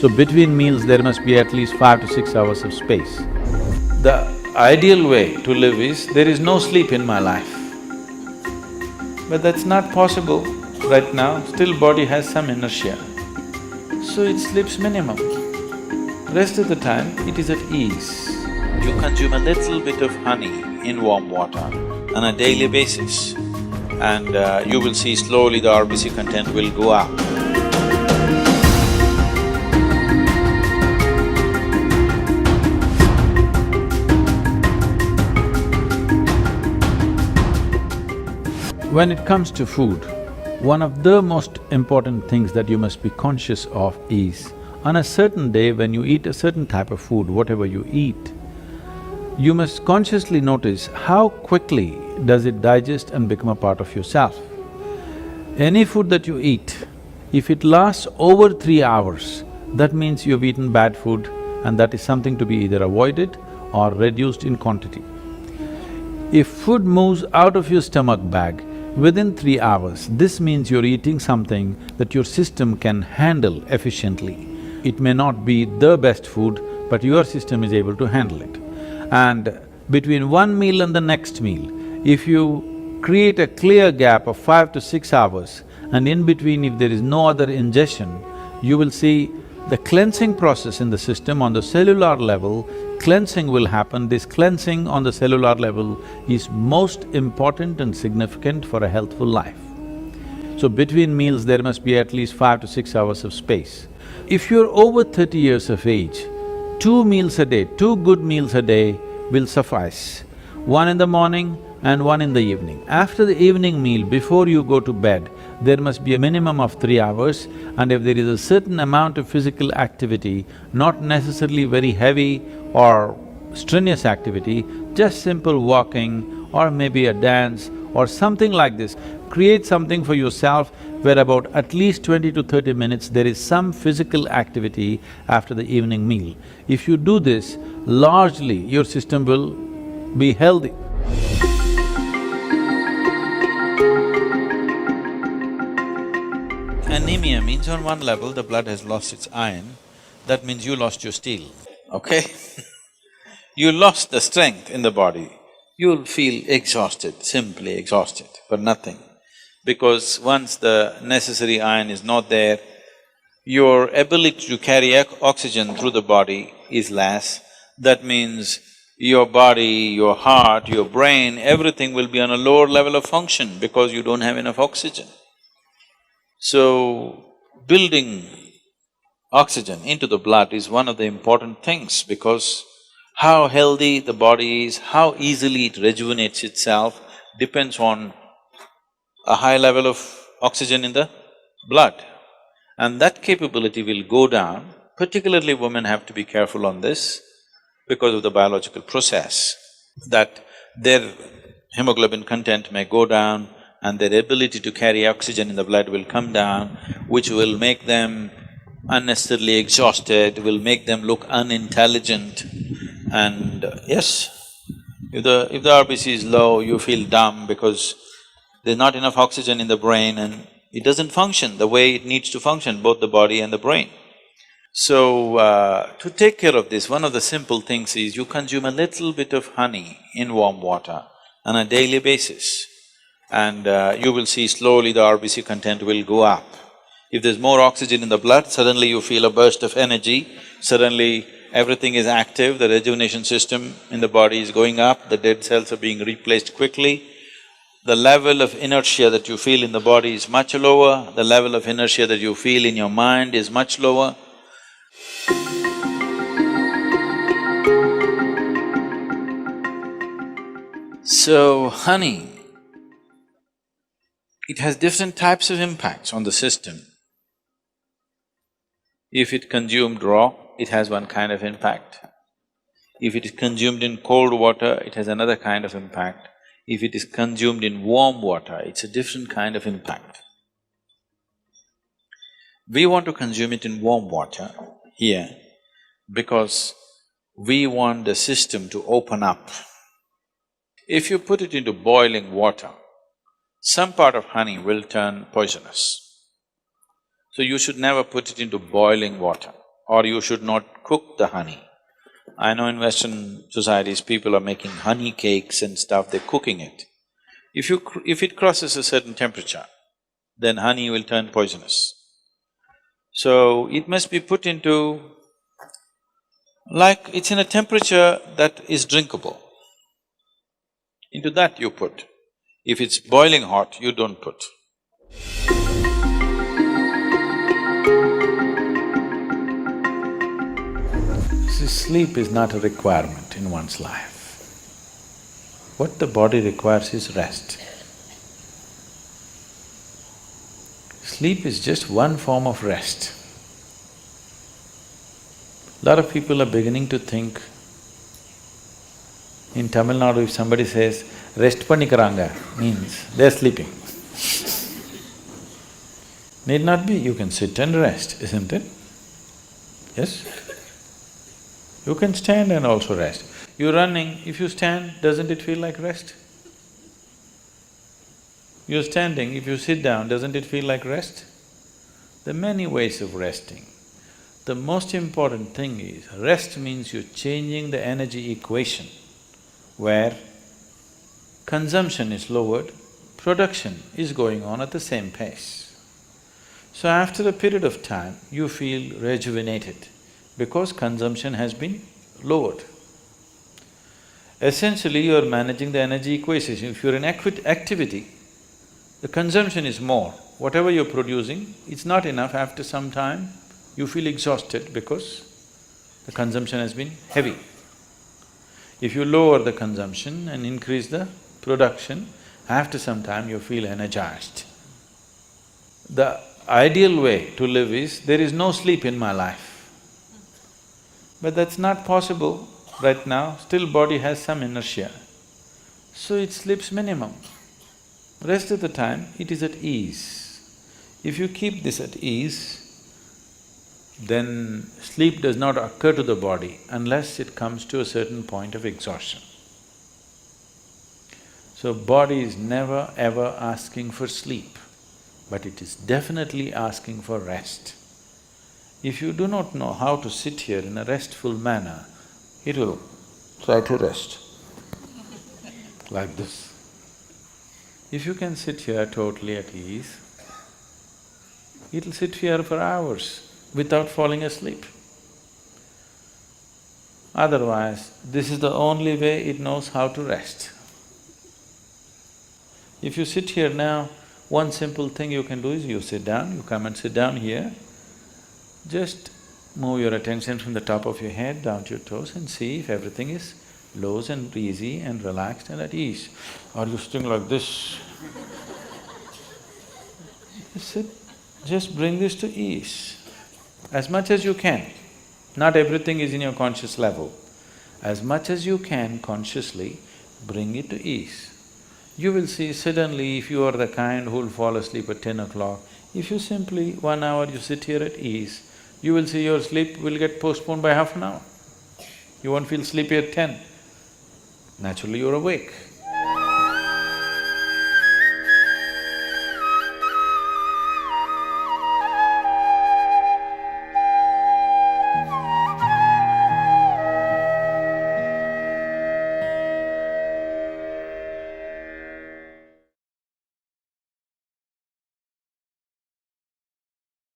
So between meals there must be at least 5 to 6 hours of space. The ideal way to live is, there is no sleep in my life. But that's not possible right now, still body has some inertia. So it sleeps minimum. Rest of the time, it is at ease. You consume a little bit of honey in warm water on a daily basis, and you will see slowly the RBC content will go up. When it comes to food, one of the most important things that you must be conscious of is, on a certain day when you eat a certain type of food, whatever you eat, you must consciously notice how quickly does it digest and become a part of yourself. Any food that you eat, if it lasts over 3 hours, that means you've eaten bad food and that is something to be either avoided or reduced in quantity. If food moves out of your stomach bag within 3 hours, this means you're eating something that your system can handle efficiently. It may not be the best food, but your system is able to handle it. And between one meal and the next meal, if you create a clear gap of 5 to 6 hours, and in between if there is no other ingestion, you will see the cleansing process in the system on the cellular level, cleansing will happen. This cleansing on the cellular level is most important and significant for a healthful life. So between meals there must be at least 5 to 6 hours of space. If you're over 30 years of age, 2 meals a day, 2 good meals a day will suffice. One in the morning and one in the evening. After the evening meal, before you go to bed, there must be a minimum of 3 hours, and if there is a certain amount of physical activity, not necessarily very heavy or strenuous activity, just simple walking or maybe a dance or something like this, create something for yourself where about at least 20 to 30 minutes there is some physical activity after the evening meal. If you do this, largely your system will be healthy. Anemia means on one level the blood has lost its iron, that means you lost your steel, okay? You lost the strength in the body, you'll feel exhausted, simply exhausted for nothing. Because once the necessary iron is not there, your ability to carry oxygen through the body is less. That means your body, your heart, your brain, everything will be on a lower level of function because you don't have enough oxygen. So, building oxygen into the blood is one of the important things, because how healthy the body is, how easily it rejuvenates itself depends on a high level of oxygen in the blood. And that capability will go down, particularly women have to be careful on this because of the biological process, that their hemoglobin content may go down and their ability to carry oxygen in the blood will come down, which will make them unnecessarily exhausted, will make them look unintelligent. And yes, if the RBC is low, you feel dumb because there's not enough oxygen in the brain and it doesn't function the way it needs to function, both the body and the brain. So, to take care of this, one of the simple things is you consume a little bit of honey in warm water on a daily basis, and you will see slowly the RBC content will go up. If there's more oxygen in the blood, suddenly you feel a burst of energy, suddenly everything is active, the rejuvenation system in the body is going up, the dead cells are being replaced quickly. The level of inertia that you feel in the body is much lower, the level of inertia that you feel in your mind is much lower. So, honey, it has different types of impacts on the system. If it consumed raw, it has one kind of impact. If it is consumed in cold water, it has another kind of impact. If it is consumed in warm water, it's a different kind of impact. We want to consume it in warm water here because we want the system to open up. If you put it into boiling water, some part of honey will turn poisonous. So you should never put it into boiling water or you should not cook the honey. I know in Western societies, people are making honey cakes and stuff, they're cooking it. If it crosses a certain temperature, then honey will turn poisonous. So, it must be put into… like it's in a temperature that is drinkable. Into that you put. If it's boiling hot, you don't put. See, sleep is not a requirement in one's life. What the body requires is rest. Sleep is just one form of rest. Lot of people are beginning to think, in Tamil Nadu if somebody says, rest pannikaranga, means they're sleeping. Need not be, you can sit and rest, isn't it? Yes? You can stand and also rest. You're running, if you stand, doesn't it feel like rest? You're standing, if you sit down, doesn't it feel like rest? There are many ways of resting. The most important thing is, rest means you're changing the energy equation where consumption is lowered, production is going on at the same pace. So after a period of time, you feel rejuvenated because consumption has been lowered. Essentially, you're managing the energy equation. If you're in activity, the consumption is more. Whatever you're producing, it's not enough. After some time, you feel exhausted because the consumption has been heavy. If you lower the consumption and increase the production, after some time you feel energized. The ideal way to live is, there is no sleep in my life. But that's not possible right now, still body has some inertia. So it sleeps minimum. Rest of the time, it is at ease. If you keep this at ease, then sleep does not occur to the body unless it comes to a certain point of exhaustion. So body is never ever asking for sleep, but it is definitely asking for rest. If you do not know how to sit here in a restful manner, it will try to rest like this. If you can sit here totally at ease, it'll sit here for hours without falling asleep. Otherwise, this is the only way it knows how to rest. If you sit here now, one simple thing you can do is you sit down, you come and sit down here, just move your attention from the top of your head down to your toes and see if everything is loose and easy and relaxed and at ease. Are you sitting like this? Sit, just bring this to ease as much as you can. Not everything is in your conscious level. As much as you can consciously, bring it to ease. You will see suddenly, if you are the kind who will fall asleep at 10 o'clock, if you simply 1 hour you sit here at ease, you will see your sleep will get postponed by half an hour. You won't feel sleepy at 10. Naturally you're awake.